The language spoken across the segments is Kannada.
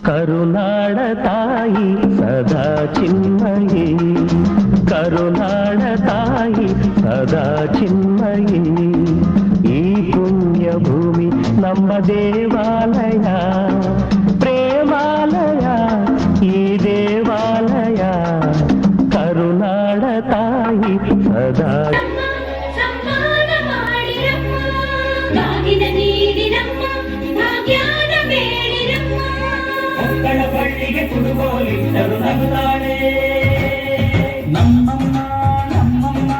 ಕರುನಾಡ ತಾಯಿ ಸದಾ ಚಿನ್ಮಯಿ, ಕರುನಾಡ ತಾಯಿ ಸದಾ ಚಿನ್ಮಯಿ. ಈ ಪುಣ್ಯ ಭೂಮಿ ನಮ್ಮ ದೇವಾಲಯ, ಪ್ರೇಮಾಲಯ ಈ ದೇವಾಲಯ. ಕರುನಾಡ ತಾಯಿ ಸದಾ ಮಕ್ಕಳ ಬಳ್ಳಿಗೆ ಕುಡುಗೋಲಿಟ್ಟರು ನಗುತ್ತಾಳೆ. ನಮ್ಮಮ್ಮ ನಮ್ಮಮ್ಮ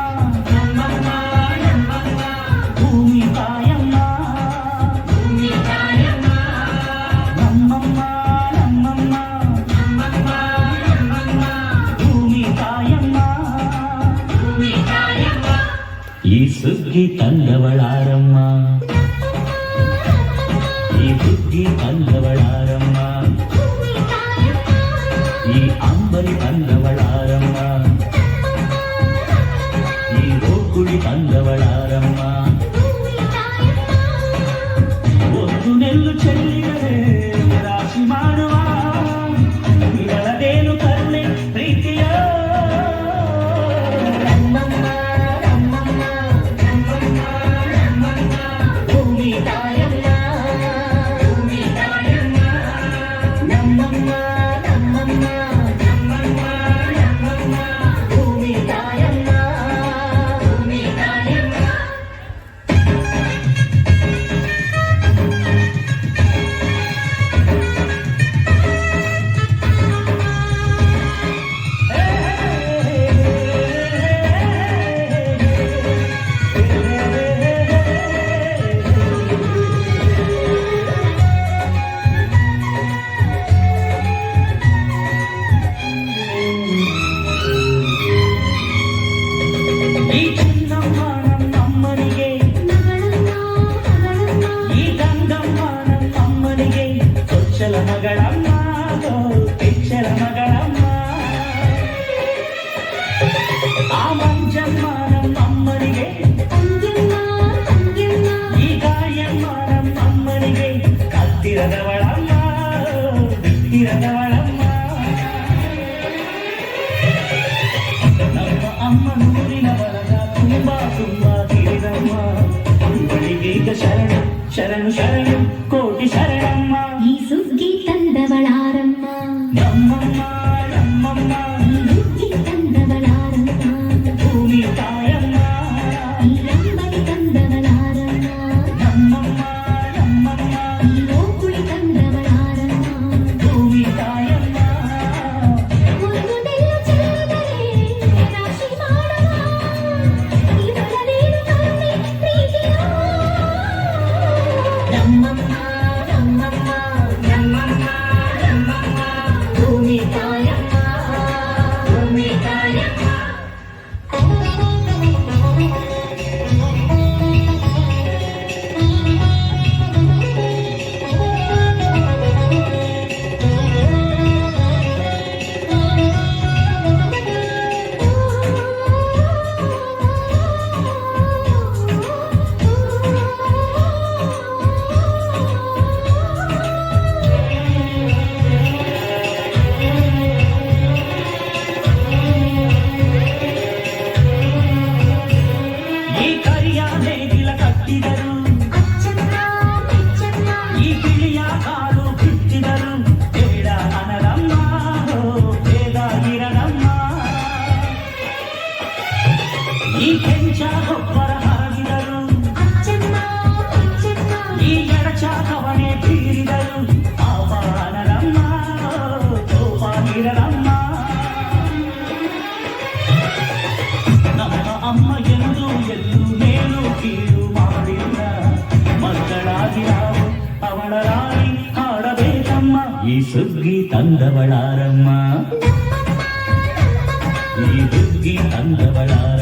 ನಮ್ಮಮ್ಮ ನಮ್ಮಮ್ಮ ಭೂಮಿ ತಾಯಮ್ಮ, ಭೂಮಿ ತಾಯಮ್ಮ. ನಮ್ಮಮ್ಮ ನಮ್ಮಮ್ಮ ನಮ್ಮಮ್ಮ ನಮ್ಮಮ್ಮ ಭೂಮಿ ತಾಯಮ್ಮ, ಭೂಮಿ ತಾಯಮ್ಮ. ಈ ಸುಗ್ಗಿ ತಂದವಳಾರಮ್ಮ, ಈ ಸುಗ್ಗಿ ತಂದವಳಾರಮ್ಮ, ಈ ಅಂಬರಿ ತಂದವಳಾರಮ್ಮ, ಈ ಗೋಕುಳಿ ತಂದವಳಾರಮ್ಮ. ಒಂದು ನೆಲ್ಲು ಚೆಲ್ಲಿದರೆ ರಾಶಿ ಮಾಡುವ ಇದರದೇನು ಕರುಣೆ ಪ್ರೀತಿಯ. ಭೂಮಿ ತಾಯಮ್ಮ, ಭೂಮಿ ತಾಯಮ್ಮ. ನಮ್ಮಮ್ಮ ನಮ್ಮಮ್ಮ ನಮ್ಮಮ್ಮ ನಮ್ಮಮ್ಮ ಭೂಮಿ ತಾಯಮ್ಮ, ಭೂಮಿ ತಾಯಮ್ಮ. ಈ ಚಿನ್ನಮ್ಮ ನಮ್ಮಮ್ಮನಿಗೆ, ಈ ಗಂಗಮ್ಮ ನಮ್ಮಮ್ಮನಿಗೆ ಚೊಚ್ಚಲ ಮಗಳಮ್ಮ, ಕೆಚ್ಚಲ ಮಗಳಮ್ಮ. ಆ ಮಂಜಮ್ಮ ನಮ್ಮಮ್ಮನಿಗೆ, ಈ ಗಾಯಮ್ಮ ನಮ್ಮಮ್ಮನಿಗೆ ಹತ್ತಿರದವಳಮ್ಮ, ಬಿತ್ತಿರದವಳಮ್ಮ. ನಮ್ಮ ಅಮ್ಮ ನೂರಿನವರಗ ತುಂಬಾ ತುಂಬಾ ತೀರಮ್ಮ. ಅಂಬಳಿಗೀಗ ಶರಣು ಶರಣು ಶರಣು ಕೋಟಿ ಶರಣಮ್ಮ. ಈ ಸುಗ್ಗಿ ತಂದವಳಾರಮ್ಮ, ನಮ್ಮಮ್ಮ ನಮ್ಮಮ್ಮ ಸುಗ್ಗಿ ತಂದವಳಾರಮ್ಮ, ಭೂಮಿ ತಾಯಮ್ಮ. ಈ ಅಂಬಲಿ ತಂದವಳಾರಮ್ಮ, ನಮ್ಮಮ್ಮ ನಮ್ಮಮ್ಮ ಈ ಗೋಕುಳಿ ತಂದವಳಾರಮ್ಮ. ಭೂಮಿ ತಾಯಮ್ಮ. ಒಂದು ನೆಲ್ಲು ಚೆಲ್ಲಿದರೆ ರಾಶಿ ಮಾಡುವ ಇದರದೇನು ಕರುಣೆ ಪ್ರೀತಿಯ. ನಮ್ಮಮ್ಮ ನಮ್ಮಮ್ಮ ನಮ್ಮಮ್ಮ ನಮ್ಮಮ್ಮ ಭೂಮಿ ತಾಯಮ್ಮ, ಭೂಮಿ ತಾಯಮ್ಮ. ಈ ಕರಿಯ ನೇಗಿಲ ಕಟ್ಟಿದರು, ಅಚ್ಚಮ್ಮ ಮೆಚ್ಚಮ್ಮ ಈ ಗಿಳಿಯ ಕಾಲು ಬಿಟ್ಟಿದರು. ಬೇಡ ಅನರಮ್ಮ, ಬೇಗ ಇರನಮ್ಮ. ಈ ಕೆಂಚ ಗೊಬ್ಬರ ಹಾಕಿದರು, ಅಚ್ಚಮ್ಮ ಮೆಚ್ಚಮ್ಮ ಈ ಎಡಚ ಕವಣೆ ಬೀರಿದರು. ಪಾಪ ಅನರಮ್ಮ, ಕೋಪ ಇರನಮ್ಮ. ನಮ್ಮ ಅಮ್ಮ ಎಂದು ಎಲ್ಲೂ ಮೇಲು ಕೀಳು ಮಾಡಿಲ್ಲ. ಮಕ್ಕಳಾಗಿ ನಾವು ಅವಳ ರಾಣಿ ಹಾಡಬೇಕಮ್ಮ. ಈ ಸುಗ್ಗಿ ತಂದವಳಾರಮ್ಮ, ಈ ಸುಗ್ಗಿ ತಂದವಳಾರಮ್ಮ.